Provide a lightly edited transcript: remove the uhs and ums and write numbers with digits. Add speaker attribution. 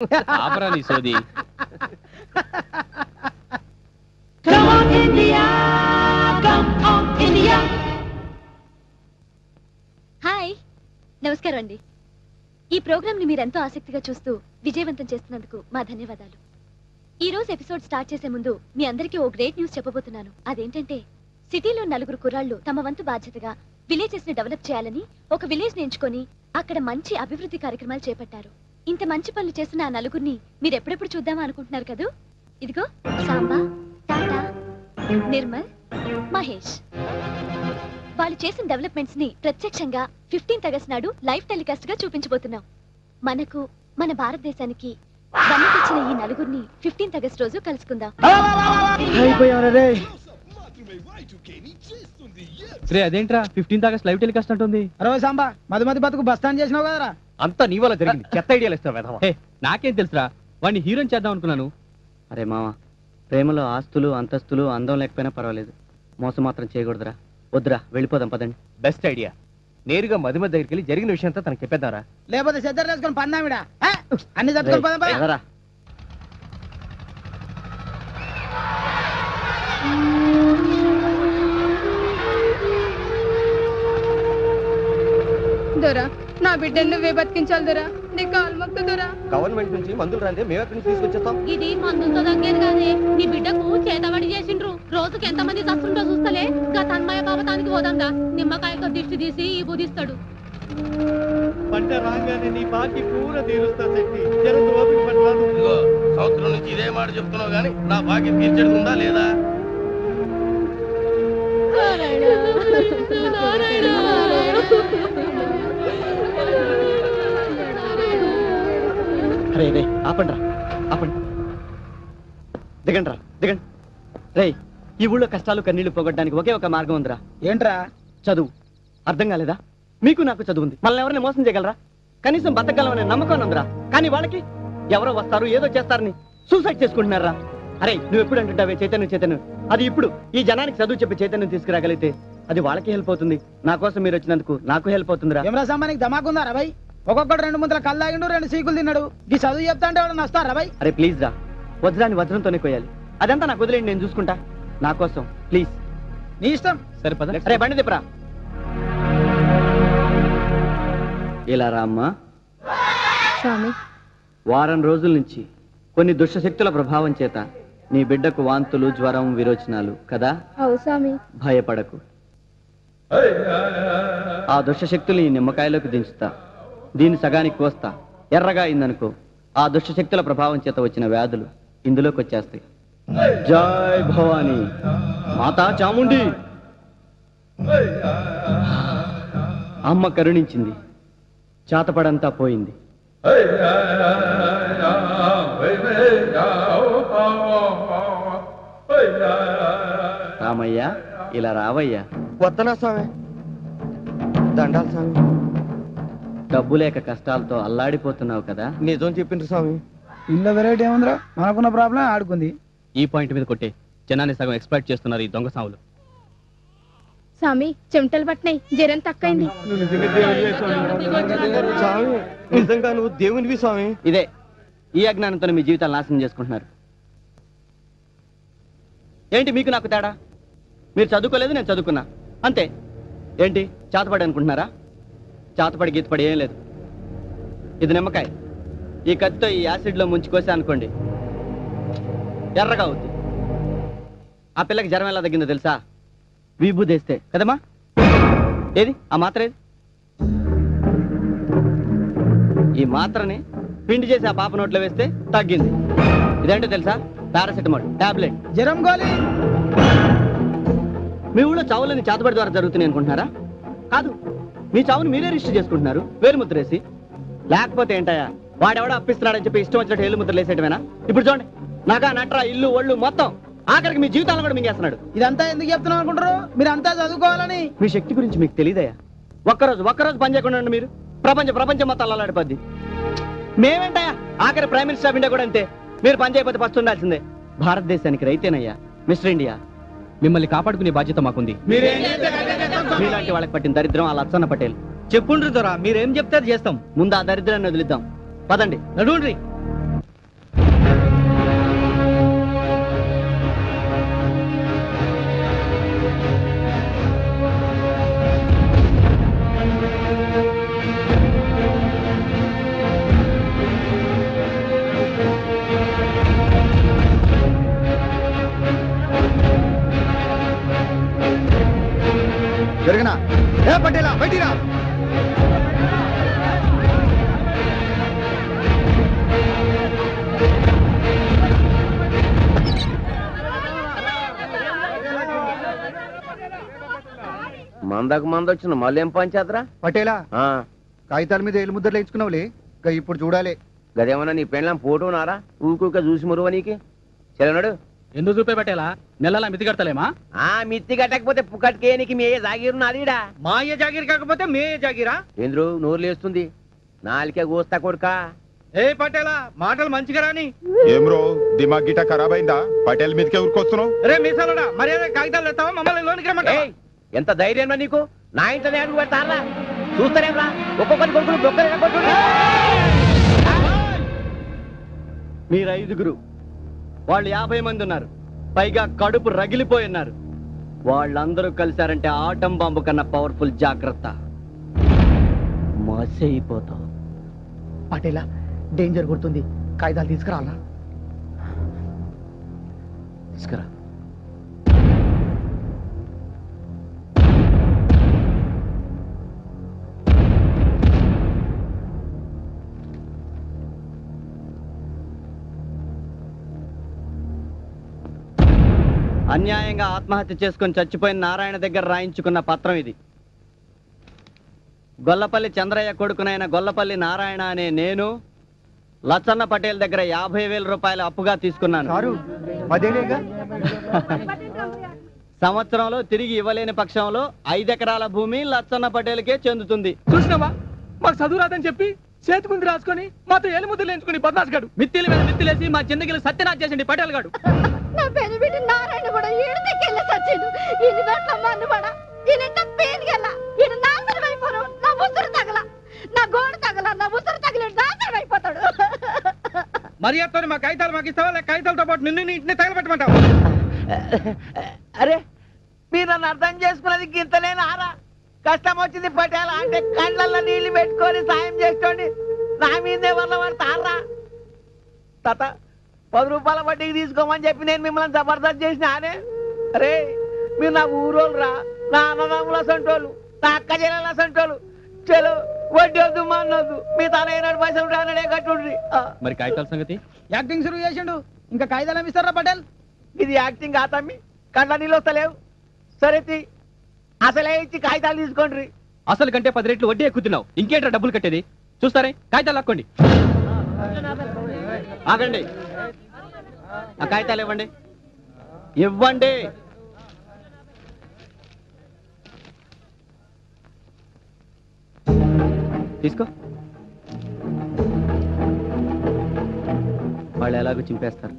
Speaker 1: ఆపరా నీ సోది.
Speaker 2: హాయ్, నమస్కారం అండి. ఈ ప్రోగ్రామ్ ని మీరెంతో ఆసక్తిగా చూస్తూ విజయవంతం చేస్తున్నందుకు మా ధన్యవాదాలు. ఈ రోజు ఎపిసోడ్ స్టార్ట్ చేసే ముందు మీ అందరికీ ఓ గ్రేట్ న్యూస్ చెప్పబోతున్నాను. అదేంటంటే సిటీలో 4 కుర్రాళ్ళు తమ వంతు బాధ్యతగా విలేజెస్ ని డెవలప్ చేయాలని ఒక విలేజ్ ని ఎంచుకొని అక్కడ మంచి అభివృద్ధి కార్యక్రమాలు చేపట్టారు. ఇంత మంచి పనులు చేస్తున్న ఆ నలుగురిని మీరు ఎప్పుడెప్పుడు చూద్దామా అనుకుంటున్నారు కదూ. ఇదిగో సాంబా, టాటా, నిర్మల్, మహేష్. వాళ్ళు చేసిన డెవలప్మెంట్స్ ని ప్రత్యక్షంగా 15th ఆగస్ట్ నాడు లైవ్ టెలికాస్ట్ గా చూపించబోతున్నాం. మనకు, మన భారతదేశానికి దమ్ముకొచ్చిన ఈ నలుగురిని 15th ఆగస్ట్ రోజు కలుసుకుందాం.
Speaker 1: అదేంట్రా 15th ఆగస్ట్ లైవ్ టెలికాస్ట్ అంటుంది?
Speaker 3: అరవై సాంబా, మధుమతి బతుకు బస్ స్టాండ్ చేసినావు కదరా.
Speaker 1: అంతా నీ వల్ల జరిగింది. చెత్త ఐడియాలు ఇస్తావు. నాకేం తెలుసురా, వాడిని హీరోని చేద్దాం అనుకున్నాను.
Speaker 4: అరే మామ, ప్రేమలో ఆస్తులు అంతస్తులు అందం లేకపోయినా పర్వాలేదు, మోసం మాత్రం చేయకూడదురా. వద్దురా, వెళ్ళిపోదాం పదండి.
Speaker 1: Best idea. నేరుగా మధుమతి దగ్గరికి వెళ్ళి జరిగిన విషయం అంతా తనకు చెప్పేద్దారా?
Speaker 3: లేకపోతే సెద్దరు వేసుకొని పన్నామిడా అన్ని చదువుకొని పద.
Speaker 4: ఎదరా
Speaker 5: దొరా, నా బిడ్డను నువ్వే బతికించాలి దొరా. నీ కాలు మొక్కు దొరా.
Speaker 1: గవర్నమెంట్ నుంచి మందులు రాందే మేము ఎక్కడి నుంచి తీసుకొచ్చేస్తాం?
Speaker 5: ఇది మందులతో తగ్గేది కాదే. నీ బిడ్డకు చేతబడి చేసిండ్రు. రోజుకి ఎంతమంది చస్తుంటో చూస్తలే. గా తన్మయ బాబతానికి పోదాంగా. నిమ్మకాయతో దిష్టి తీసి ఈ బుధిస్తాడు.
Speaker 6: పంట రాగానే నీ బాకి పూర తీరుస్తా శక్తి. జరంత ఓపిక పట్టరాదు.
Speaker 7: సంవత్సరం నుంచి ఇదే మాట చెప్తున్నావు గానీ నా బాకి తీర్చేది ఉందా లేదా?
Speaker 4: అరే రే, ఆపండి రా, ఆపండి. దిగండి రా, దిగండి. రే, ఈ ఊళ్ళో కష్టాలు కన్నీళ్లు పోగొట్టడానికి ఒకే ఒక మార్గం ఉందిరా.
Speaker 3: ఏంట్రా?
Speaker 4: చదువు. అర్థం కాలేదా? మీకు నాకు చదువు ఉంది, మనల్ని ఎవరిని మోసం చేయగలరా? కనీసం బతకగలమనే నమ్మకం ఉందిరా. కానీ వాళ్ళకి ఎవరో వస్తారు, ఏదో చేస్తారని సూసైడ్ చేసుకుంటున్నారా. అరే, నువ్వు ఎప్పుడు అంటుంటావే చైతన్యం చైతన్యం. అది ఇప్పుడు ఈ జనానికి చదువు చెప్పి చైతన్యం తీసుకురాగలిగితే అది వాళ్ళకి హెల్ప్ అవుతుంది. నా కోసం మీరు వచ్చినందుకు నాకు హెల్ప్ అవుతుందిరా.
Speaker 3: ఏమరా సాంబా, నీకు ధమాకుందారా భయ్? ఒక్కొక్కడు 2 ముంతల కళ్ళు తాగిండు, 2 సీకులు తిన్నాడు. ఈ చదువు చెప్తా అంటే ఎవడన్నా వస్తారా భయ్?
Speaker 4: అరే ప్లీజ్ రా, వజ్రాన్ని వజ్రంతోనే కొయ్యాలి. అదంతా నాకు వదిలేండి, నేను చూసుకుంటా. నా కోసం ప్లీజ్.
Speaker 3: నీ ఇష్టం.
Speaker 4: సరే పద. అరే బండి తిప్పరా. ఇలా రా అమ్మా.
Speaker 5: స్వామి,
Speaker 4: వారం రోజుల నుంచి కొన్ని దుష్టశక్తుల ప్రభావం చేత నీ బిడ్డకు వాంతులు, జ్వరం, విరోచనాలు కదా.
Speaker 5: అవు స్వామి.
Speaker 4: భయపడకు. ఆ దుష్టశక్తులు ఈ నిమ్మకాయలోకి దించుతా. దీన్ని సగానికి కోస్తా. ఎర్రగా అయిందనుకో, ఆ దుష్టశక్తుల ప్రభావం చేత వచ్చిన వ్యాధులు ఇందులోకి వచ్చేస్తాయి. జై భవానీ మాతా చాముండి. అమ్మ కరుణించింది, చేతపడంతా పోయింది. రామయ్య, ఇలా రావయ్యా.
Speaker 6: వద్దనా స్వామి, దండాలి స్వామి.
Speaker 4: డబ్బు లేక కష్టాలతో అల్లాడిపోతున్నావు కదా.
Speaker 6: నిజం చెప్పిండ్రు స్వామి.
Speaker 3: ఇందులో వెరైటీ ఏముందిరా? మనకున్న ప్రాబ్లం ఆడుకుంది.
Speaker 1: ఈ పాయింట్ మీద కొట్టే జనాన్ని సగం ఎక్స్ప్లాయిట్ చేస్తున్నారు ఈ దొంగ సాములు.
Speaker 5: స్వామి, చెమటలు పట్టినాయి, జ్వరం తక్కువైంది.
Speaker 6: స్వామి, నిజంగా నువ్వు దేవునివి స్వామి.
Speaker 4: ఇదే ఈ అజ్ఞానంతో మీ జీవితాలు నాశనం చేసుకుంటున్నారు. ఏంటి మీకు నాకు తేడా? మీరు చదువుకోలేదు, నేను చదువుకున్నా, అంతే. ఏంటి చేతపడి అనుకుంటున్నారా? చేతపడి గీతపడి ఏం లేదు. ఇది నిమ్మకాయ. ఈ కత్తితో ఈ యాసిడ్లో ముంచి కోసా అనుకోండి, ఎర్రగా అవుద్ది. ఆ పిల్లకి జ్వరం ఎలా తగ్గిందో తెలుసా? విభూదేస్తే కదమ్మా. ఏది ఆ మాత్ర? ఏది? ఈ మాత్రని పిండి చేసి ఆ పాప నోట్లో వేస్తే తగ్గింది. ఇదేంటో తెలుసా? Paracetamol tablet.
Speaker 3: జ్వరం గోలి.
Speaker 4: మీ ఊళ్ళో చావులని చేతబడి ద్వారా జరుగుతున్నాయి అనుకుంటున్నారా? కాదు, మీ చావుని మీరే రిజిస్టర్ చేసుకుంటున్నారు వేలుముద్రేసి. లేకపోతే ఏంటయ్యా, వాడెవడో అప్పిస్తున్నాడని చెప్పి ఇష్టం వచ్చినట్టు వేలుముద్రలు వేసేయటమేనా? ఇప్పుడు చూడండి, నగా నట్రా ఇల్లు ఒళ్ళు మొత్తం, ఆఖరికి మీ జీవితాలను కూడా మింగేస్తున్నాడు.
Speaker 3: ఇదంతా ఎందుకు చెప్తున్నావు అనుకుంటారు? మీరు అంతా చదువుకోవాలని.
Speaker 4: మీ శక్తి గురించి మీకు తెలియదయ్యా. ఒక్కరోజు పని చేయకుండా ఉండండి మీరు, ప్రపంచం మొత్తం అల్లాడిపోద్ది. మేమేంటయ్యా, ఆఖరి ప్రైమ్ మినిస్టర్ ఆఫ్ ఇండియా కూడా అంతే. మీరు పని చేయకపోతే ఫస్ట్ ఉండాల్సిందే. భారతదేశానికి రైతేనయ్యా మిస్టర్ ఇండియా.
Speaker 1: మిమ్మల్ని కాపాడుకునే బాధ్యత మాకుంది.
Speaker 4: మీలాంటి వాళ్ళకి పట్టిన దరిద్రం ఆ లచ్చన్న పటేల్.
Speaker 3: చెప్పుండ్రు దొరా, మీరేం చెప్తే అది చేస్తాం.
Speaker 4: ముందు ఆ దరిద్రాన్ని వదిలిద్దాం. పదండి.
Speaker 3: నడుండ్రి.
Speaker 8: జరిగినా ఏ పటేలా బయటిరా.
Speaker 9: మందకు మంద వచ్చిన మళ్ళీ ఏం పంచేద్దరా
Speaker 8: పటేలా కాగితాల మీద ఏలు ముద్రలు వేయించుకున్నావులే ఇప్పుడు చూడాలి.
Speaker 9: గదేమన్నా నీ పెళ్ళం ఫోటో నారా ఊరుక చూసి మురువ నీకు చెల్లనాడు
Speaker 1: ఎందుకు చూపే పెట్టేలా నెలలా మితి కడతలేమా?
Speaker 9: మిత్తి కట్టకపోతే పుక్కటికే నీకు మీ జాగీరు నాదిడా.
Speaker 6: మా అయ్య జాగిరి కాకపోతే మే జాగిరా.
Speaker 9: ఏంద్రు నోరు లేస్తుంది నాలుకే కోస్తా కొడుకా.
Speaker 6: ఏ పటేలా మాటలు మంచిగా రాని.
Speaker 10: ఏం రో దిమాగ్ గిట ఖరాబ్ అయిందా? పటేల్ మీదకే ఊరుకొస్తున్నావు?
Speaker 6: రే మీసాలోడా మర్యాద కాగితాలు ఎత్తావా మమ్మల్ని లోనికి రమ్మంటావా?
Speaker 9: ఎంత ధైర్యం నీకు? నా ఇంట్లోనే అడుగు పెడతారా? చూస్తారేమ్రా ఒక్కొక్కరి కొడుకులు బొక్కలు.
Speaker 4: మీరు 5గురు, వాళ్ళు 50 మంది ఉన్నారు, పైగా కడుపు రగిలిపోయి ఉన్నారు. వాళ్ళందరూ కలిశారంటే ఆటం బాంబు కన్నా పవర్ఫుల్. జాగ్రత్త, మసైపోతావు.
Speaker 3: పటేలా డేంజర్ కొడుతుంది, కాగితాలు తీసుకురావాలా?
Speaker 4: తీసుకురా. అన్యాయంగా ఆత్మహత్య చేసుకుని చచ్చిపోయిన నారాయణ దగ్గర రాయించుకున్న పత్రం ఇది. గొల్లపల్లి చంద్రయ్య కొడుకునైన గొల్లపల్లి నారాయణ అనే నేను లచ్చన్న పటేల్ దగ్గర 50,000 రూపాయలు అప్పుగా తీసుకున్నాను. సంవత్సరంలో తిరిగి ఇవ్వలేని పక్షంలో 5 ఎకరాల భూమి లచ్చన్న పటేల్కే చెందుతుంది.
Speaker 1: చూసినావా మాకు చదువు రాదని చెప్పి చేతి ముందు రాసుకొని మాతో ఏలు ముద్రలు ఎంచుకుని బద్మాస్ గాడు మిత్తిల మీద మిత్తిలేసి మా జిందగీలు సత్యనాశ చేసిండి పటేల్ గాడు.
Speaker 2: నా పెనిబిడ్డ నారాయణ కూడా ఈడకెళ్ళి సచ్చిండు. ఇన్ని గట్ల మన్నుబడ ఈయన పేరు గల ఈయన నాశనం అయిపోను. నా ముసురు తగల, నా గోడ తగల, నా ముసురు తగిలి నాశనం అయిపోతాడు.
Speaker 6: మర్యాదతో మా కాగితాలు మాకు ఇస్తావా లేక కాగితాలతో పాటు నిన్ను నీ ఇంటిని తగలబెట్టమంటావా?
Speaker 9: అరే మీరు నన్ను అర్థం చేసుకున్నది గింతలేని ఆరా. కష్టం వచ్చింది పటేల అంటే కళ్ళల్లో నీళ్లు పెట్టుకొని సాయం చేసుకోండి. నా మీదే వల్ల పడతారా తాత? 10 రూపాయల వడ్డీకి తీసుకోమని చెప్పి నేను మిమ్మల్ని జబర్దస్త్ చేసినానే. అరే మీరు నా ఊరోళ్ళు రా, నా అన్నదమ్ముల సంటోళ్ళు, నా అక్క చెల్లెల సంటోళ్ళు. చలో వడ్డీ వద్దు మానొద్దు, మీ తన 7 పైసలు రానడే కట్టుండ్రి.
Speaker 1: మరి కాగితాల సంగతి?
Speaker 3: యాక్టింగ్ షురూ చేసిండు, ఇంకా కాగితాలు ఏమి ఇస్తారా పటేల్?
Speaker 9: ఇది యాక్టింగ్ కాతమ్మి, కళ్ళ నీళ్ళు వస్తలేవు. సరే అసలే ఇచ్చి కాగితాలు తీసుకోండి.
Speaker 1: అసలు కంటే 10 రెట్లు వడ్డీ ఎక్కుతున్నావు, ఇంకేంట్రా డబ్బులు కట్టేది? చూస్తారే కాగితాలు లాక్కోండి.
Speaker 4: ఆగండి, ఆ కాగితాలు ఇవ్వండి. ఇవ్వండి. తీసుకో. వాళ్ళు ఎలాగో చింపేస్తారు.